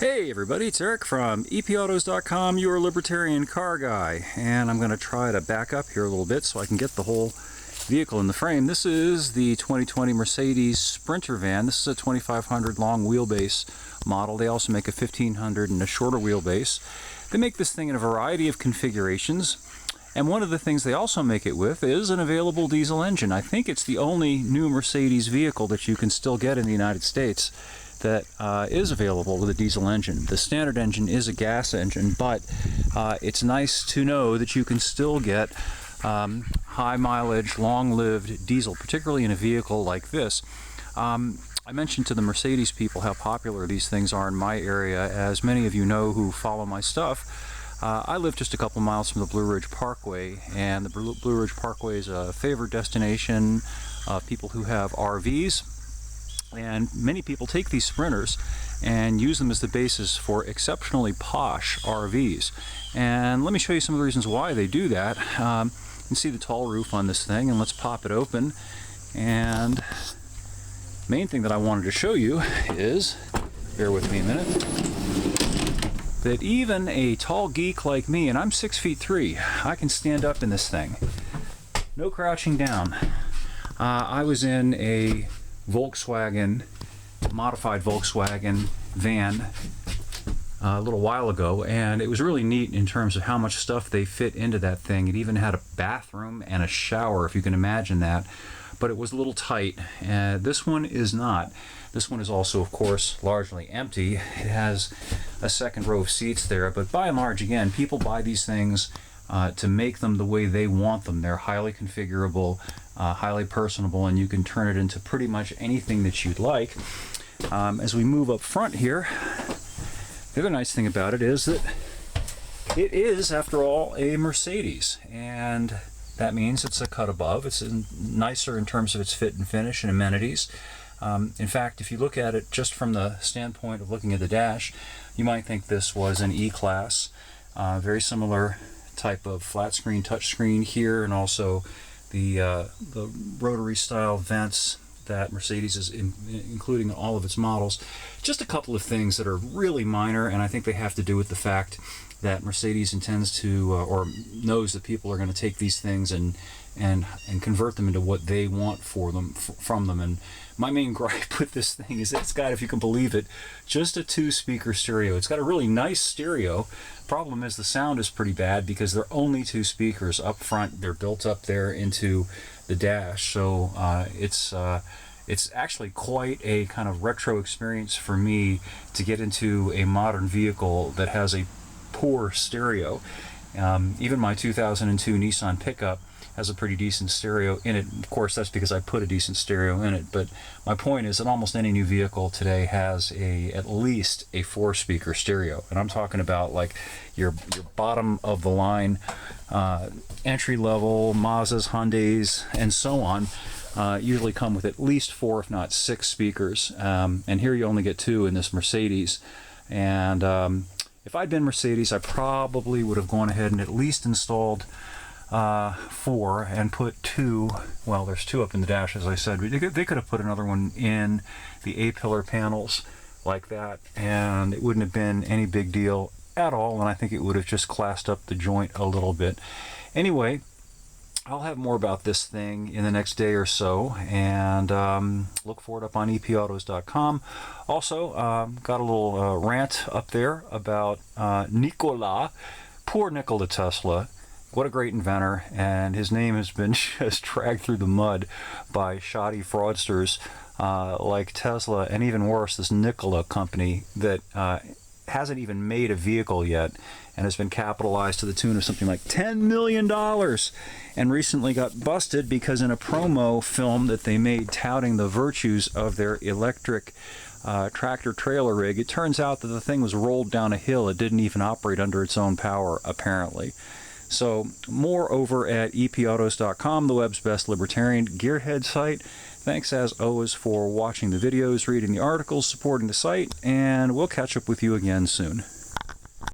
Hey everybody, it's Eric from epautos.com, your libertarian car guy, and I'm going to try to back up here a little bit so I can get the whole vehicle in the frame. This is the 2020 Mercedes Sprinter van. This is a 2500 long wheelbase model. They also make a 1500 and a shorter wheelbase. They make this thing in a variety of configurations, and one of the things they also make it with is an available diesel engine. I think it's the only new Mercedes vehicle that you can still get in the United States that is available with a diesel engine. The standard engine is a gas engine, but it's nice to know that you can still get high mileage, long-lived diesel, particularly in a vehicle like this. I mentioned to the Mercedes people how popular these things are in my area. As many of you know who follow my stuff, I live just a couple miles from the Blue Ridge Parkway, and the Blue Ridge Parkway is a favored destination of people who have RVs. And many people take these Sprinters and use them as the basis for exceptionally posh RVs. And let me show you some of the reasons why they do that. You can see the tall roof on this thing, and let's pop it open. And the main thing that I wanted to show you is, bear with me a minute, that even a tall geek like me, and I'm 6'3", I can stand up in this thing. No crouching down. I was in a modified Volkswagen van a little while ago, and it was really neat in terms of how much stuff they fit into that thing. It even had a bathroom and a shower, if you can imagine that, but it was a little tight. This one is not. This one is also, of course, largely empty. It has a second row of seats there, but by and large, again, people buy these things to make them the way they want them. They're highly configurable, highly personable, and you can turn it into pretty much anything that you'd like. As we move up front here, the other nice thing about it is that it is, after all, a Mercedes, and that means it's a cut above. It's nicer in terms of its fit and finish and amenities. In fact, if you look at it just from the standpoint of looking at the dash, you might think this was an E-Class. Very similar type of flat screen touchscreen here, and also the rotary style vents that Mercedes is including in all of its models. Just a couple of things that are really minor, and I think they have to do with the fact that Mercedes intends to or knows that people are going to take these things and convert them into what they want from them. And my main gripe with this thing is it's got, if you can believe it, just a 2-speaker stereo. It's got a really nice stereo. Problem is the sound is pretty bad because there are only 2 speakers up front. They're built up there into the dash, so it's actually quite a kind of retro experience for me to get into a modern vehicle that has a poor stereo. Even my 2002 Nissan pickup has a pretty decent stereo in it. Of course, that's because I put a decent stereo in it, but my point is that almost any new vehicle today has at least a 4-speaker stereo, and I'm talking about like your bottom of the line entry level Mazdas, Hyundais, and so on usually come with at least 4, if not 6 speakers, and here you only get 2 in this Mercedes. And if I'd been Mercedes, I probably would have gone ahead and at least installed 4 and put 2, well, there's 2 up in the dash, as I said. They could have put another one in the A-pillar panels like that, and it wouldn't have been any big deal at all, and I think it would have just classed up the joint a little bit. Anyway, I'll have more about this thing in the next day or so, and look for it up on epautos.com. Also, got a little rant up there about Nikola. Poor Nikola Tesla. What a great inventor, and his name has been just dragged through the mud by shoddy fraudsters like Tesla, and even worse, this Nikola company that hasn't even made a vehicle yet and has been capitalized to the tune of something like $10 million, and recently got busted because in a promo film that they made touting the virtues of their electric tractor trailer rig, it turns out that the thing was rolled down a hill. It didn't even operate under its own power, apparently. So more over at epautos.com, the web's best libertarian gearhead site. Thanks as always for watching the videos, reading the articles, supporting the site, and we'll catch up with you again soon.